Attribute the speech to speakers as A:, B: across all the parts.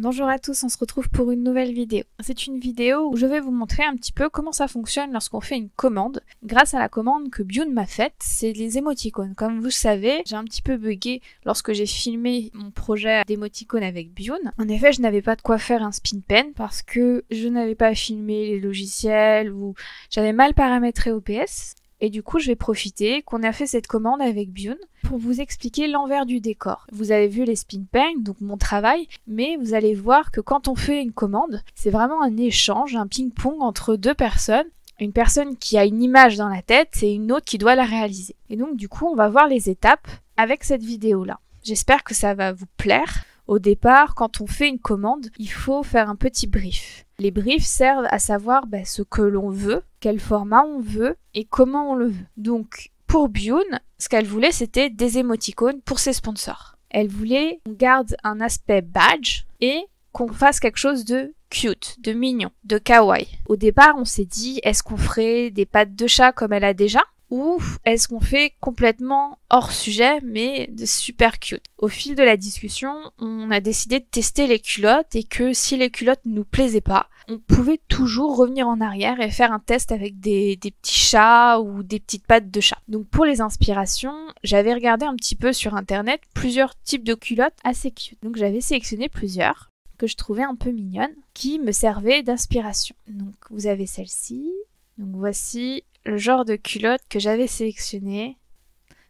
A: Bonjour à tous, on se retrouve pour une nouvelle vidéo. C'est une vidéo où je vais vous montrer un petit peu comment ça fonctionne lorsqu'on fait une commande. Grâce à la commande que Bune m'a faite, c'est les émoticônes. Comme vous le savez, j'ai un petit peu bugué lorsque j'ai filmé mon projet d'émoticônes avec Bune. En effet, je n'avais pas de quoi faire un spin pen parce que je n'avais pas filmé les logiciels ou j'avais mal paramétré OBS. Et du coup, je vais profiter qu'on a fait cette commande avec Bune pour vous expliquer l'envers du décor. Vous avez vu les spin pens, donc mon travail, mais vous allez voir que quand on fait une commande, c'est vraiment un échange, un ping-pong entre deux personnes. Une personne qui a une image dans la tête et une autre qui doit la réaliser. Et donc du coup, on va voir les étapes avec cette vidéo-là. J'espère que ça va vous plaire. Au départ, quand on fait une commande, il faut faire un petit brief. Les briefs servent à savoir ce que l'on veut, quel format on veut et comment on le veut. Donc, pour Bune, ce qu'elle voulait, c'était des émoticônes pour ses sponsors. Elle voulait qu'on garde un aspect badge et qu'on fasse quelque chose de cute, de mignon, de kawaii. Au départ, on s'est dit, est-ce qu'on ferait des pattes de chat comme elle a déjà ? Ou est-ce qu'on fait complètement hors sujet, mais de super cute? Au fil de la discussion, on a décidé de tester les culottes et que si les culottes ne nous plaisaient pas, on pouvait toujours revenir en arrière et faire un test avec des petits chats ou des petites pattes de chat. Donc pour les inspirations, j'avais regardé un petit peu sur internet plusieurs types de culottes assez cute. Donc j'avais sélectionné plusieurs que je trouvais un peu mignonnes, qui me servaient d'inspiration. Donc vous avez celle-ci, donc voici le genre de culotte que j'avais sélectionné.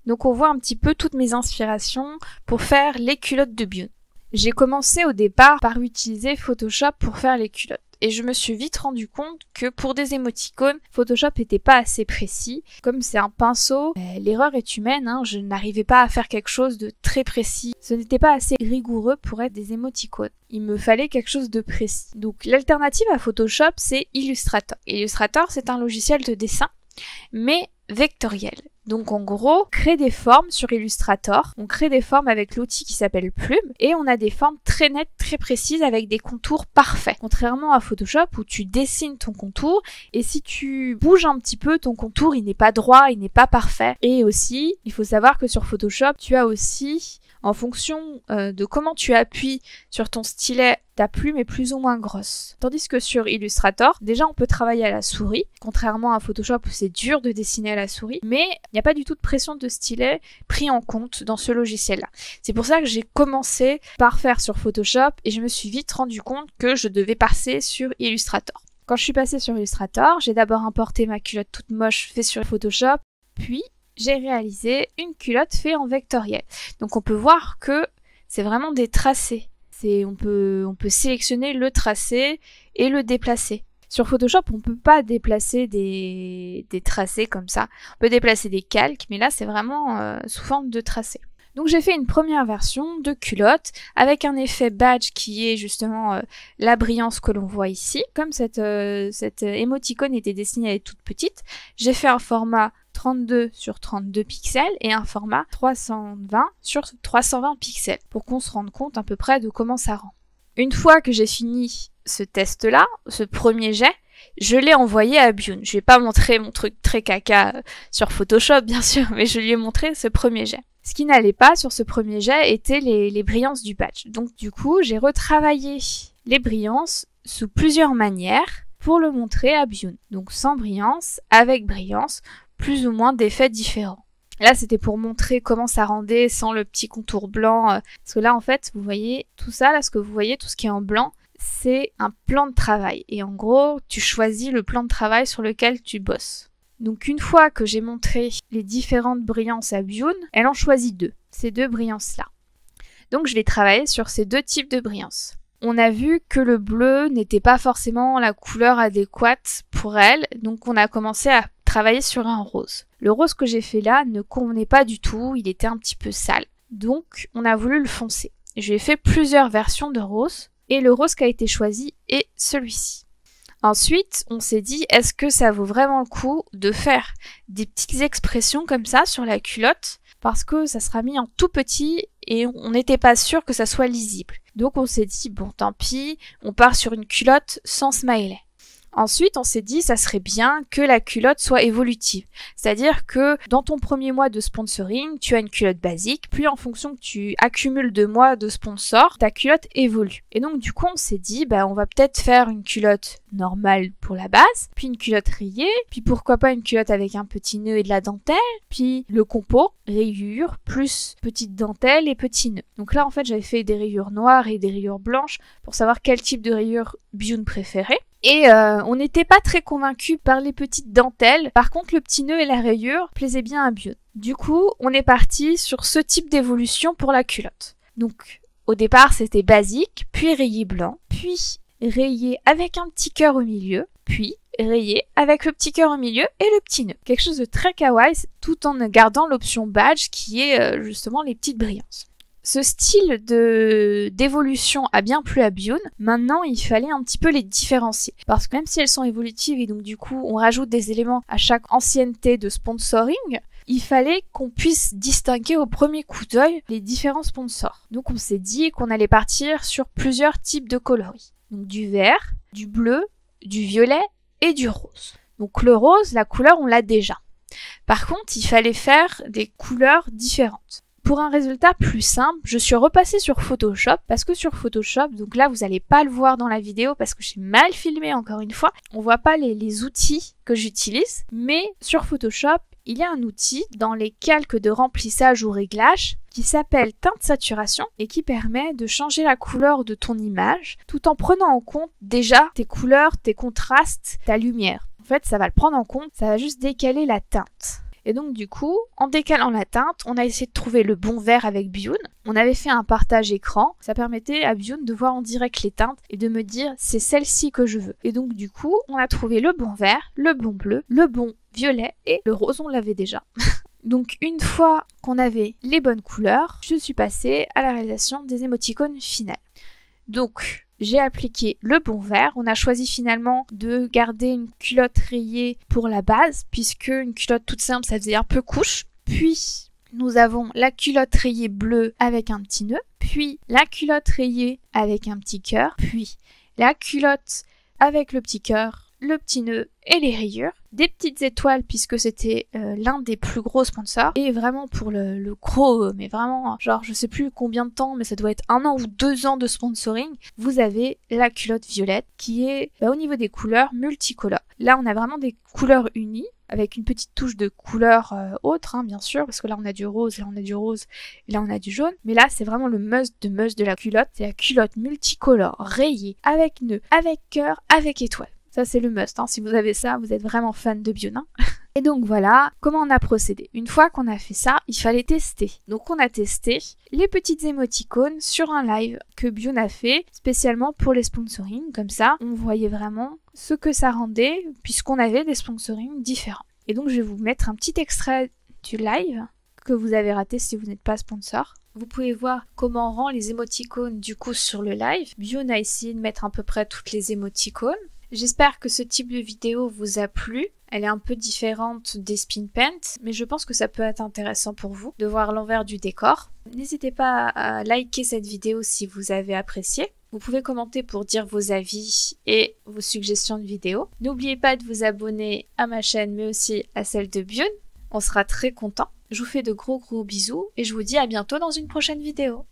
A: Donc on voit un petit peu toutes mes inspirations pour faire les culottes de Bune. J'ai commencé au départ par utiliser Photoshop pour faire les culottes. Et je me suis vite rendu compte que pour des émoticônes, Photoshop n'était pas assez précis. Comme c'est un pinceau, l'erreur est humaine, je n'arrivais pas à faire quelque chose de très précis. Ce n'était pas assez rigoureux pour être des émoticônes. Il me fallait quelque chose de précis. Donc l'alternative à Photoshop, c'est Illustrator. Illustrator, c'est un logiciel de dessin, mais vectoriel. Donc en gros, on crée des formes sur Illustrator, on crée des formes avec l'outil qui s'appelle Plume, et on a des formes très nettes, très précises, avec des contours parfaits. Contrairement à Photoshop où tu dessines ton contour, et si tu bouges un petit peu, ton contour il n'est pas droit, il n'est pas parfait. Et aussi, il faut savoir que sur Photoshop, tu as aussi, en fonction de comment tu appuies sur ton stylet, ta plume est plus ou moins grosse. Tandis que sur Illustrator, déjà on peut travailler à la souris, contrairement à Photoshop où c'est dur de dessiner à la souris, mais il n'y a pas du tout de pression de stylet pris en compte dans ce logiciel-là. C'est pour ça que j'ai commencé par faire sur Photoshop et je me suis vite rendu compte que je devais passer sur Illustrator. Quand je suis passée sur Illustrator, j'ai d'abord importé ma culotte toute moche faite sur Photoshop, puis j'ai réalisé une culotte faite en vectoriel. Donc on peut voir que c'est vraiment des tracés. On peut sélectionner le tracé et le déplacer. Sur Photoshop, on ne peut pas déplacer des tracés comme ça. On peut déplacer des calques, mais là c'est vraiment sous forme de tracé. Donc j'ai fait une première version de culotte avec un effet badge qui est justement la brillance que l'on voit ici. Comme cette émoticône était dessinée, elle est toute petite, j'ai fait un format 32 sur 32 pixels et un format 320 sur 320 pixels pour qu'on se rende compte à peu près de comment ça rend. Une fois que j'ai fini ce test-là, ce premier jet, je l'ai envoyé à Bune. Je vais pas montrer mon truc très caca sur Photoshop bien sûr, mais je lui ai montré ce premier jet. Ce qui n'allait pas sur ce premier jet étaient les brillances du badge. Donc du coup, j'ai retravaillé les brillances sous plusieurs manières pour le montrer à Bune. Donc sans brillance, avec brillance, plus ou moins d'effets différents. Là, c'était pour montrer comment ça rendait sans le petit contour blanc. Parce que là, en fait, vous voyez tout ça, là, ce que vous voyez, tout ce qui est en blanc, c'est un plan de travail. Et en gros, tu choisis le plan de travail sur lequel tu bosses. Donc une fois que j'ai montré les différentes brillances à Bune, elle en choisit deux, ces deux brillances-là. Donc je vais travailler sur ces deux types de brillances. On a vu que le bleu n'était pas forcément la couleur adéquate pour elle, donc on a commencé à travailler sur un rose. Le rose que j'ai fait là ne convenait pas du tout, il était un petit peu sale. Donc on a voulu le foncer. J'ai fait plusieurs versions de rose, et le rose qui a été choisi est celui-ci. Ensuite, on s'est dit, est-ce que ça vaut vraiment le coup de faire des petites expressions comme ça sur la culotte parce que ça sera mis en tout petit et on n'était pas sûr que ça soit lisible. Donc on s'est dit, bon tant pis, on part sur une culotte sans smiley. Ensuite, on s'est dit ça serait bien que la culotte soit évolutive. C'est-à-dire que dans ton premier mois de sponsoring, tu as une culotte basique, puis en fonction que tu accumules de mois de sponsor, ta culotte évolue. Et donc du coup, on s'est dit on va peut-être faire une culotte normale pour la base, puis une culotte rayée, puis pourquoi pas une culotte avec un petit nœud et de la dentelle, puis le compo, rayures, plus petite dentelle et petit nœud. Donc là, en fait, j'avais fait des rayures noires et des rayures blanches pour savoir quel type de rayures Bjune préférait. Et on n'était pas très convaincus par les petites dentelles. Par contre, le petit nœud et la rayure plaisaient bien à Bjune. Du coup, on est parti sur ce type d'évolution pour la culotte. Donc, au départ, c'était basique, puis rayé blanc, puis rayé avec un petit cœur au milieu, puis rayé avec le petit cœur au milieu et le petit nœud. Quelque chose de très kawaii, tout en gardant l'option badge qui est justement les petites brillances. Ce style d'évolution a bien plu à Bjune. Maintenant, il fallait un petit peu les différencier. Parce que même si elles sont évolutives et donc du coup, on rajoute des éléments à chaque ancienneté de sponsoring, il fallait qu'on puisse distinguer au premier coup d'œil les différents sponsors. Donc on s'est dit qu'on allait partir sur plusieurs types de coloris. Donc du vert, du bleu, du violet et du rose. Donc le rose, la couleur, on l'a déjà. Par contre, il fallait faire des couleurs différentes. Pour un résultat plus simple, je suis repassée sur Photoshop parce que sur Photoshop, donc là vous n'allez pas le voir dans la vidéo parce que j'ai mal filmé encore une fois, on voit pas les outils que j'utilise, mais sur Photoshop, il y a un outil dans les calques de remplissage ou réglage qui s'appelle teinte saturation et qui permet de changer la couleur de ton image tout en prenant en compte déjà tes couleurs, tes contrastes, ta lumière. En fait, ça va le prendre en compte, ça va juste décaler la teinte. Et donc du coup, en décalant la teinte, on a essayé de trouver le bon vert avec Bjune. On avait fait un partage écran, ça permettait à Bjune de voir en direct les teintes et de me dire c'est celle-ci que je veux. Et donc du coup, on a trouvé le bon vert, le bon bleu, le bon violet et le rose, on l'avait déjà. Donc une fois qu'on avait les bonnes couleurs, je suis passée à la réalisation des émoticônes finales. Donc j'ai appliqué le bon vert. On a choisi finalement de garder une culotte rayée pour la base, puisque une culotte toute simple, ça faisait un peu couche. Puis, nous avons la culotte rayée bleue avec un petit nœud. Puis, la culotte rayée avec un petit cœur. Puis, la culotte avec le petit cœur, le petit nœud et les rayures. Des petites étoiles puisque c'était l'un des plus gros sponsors. Et vraiment pour le gros, mais vraiment, genre je sais plus combien de temps, mais ça doit être 1 an ou 2 ans de sponsoring. Vous avez la culotte violette qui est au niveau des couleurs multicolores. Là on a vraiment des couleurs unies avec une petite touche de couleur autre, bien sûr, parce que là on a du rose, là on a du rose, et là on a du jaune. Mais là c'est vraiment le must de la culotte. C'est la culotte multicolore, rayée, avec nœud, avec cœur, avec étoile. Ça, c'est le must. Si vous avez ça, vous êtes vraiment fan de Bjune. Et donc voilà, comment on a procédé. Une fois qu'on a fait ça, il fallait tester. Donc on a testé les petites émoticônes sur un live que Bjune a fait, spécialement pour les sponsorings. Comme ça, on voyait vraiment ce que ça rendait, puisqu'on avait des sponsorings différents. Et donc je vais vous mettre un petit extrait du live que vous avez raté si vous n'êtes pas sponsor. Vous pouvez voir comment on rend les émoticônes du coup sur le live. Bjune a essayé de mettre à peu près toutes les émoticônes. J'espère que ce type de vidéo vous a plu. Elle est un peu différente des spin paint, mais je pense que ça peut être intéressant pour vous de voir l'envers du décor. N'hésitez pas à liker cette vidéo si vous avez apprécié. Vous pouvez commenter pour dire vos avis et vos suggestions de vidéos. N'oubliez pas de vous abonner à ma chaîne, mais aussi à celle de Bjune. On sera très contents. Je vous fais de gros bisous et je vous dis à bientôt dans une prochaine vidéo.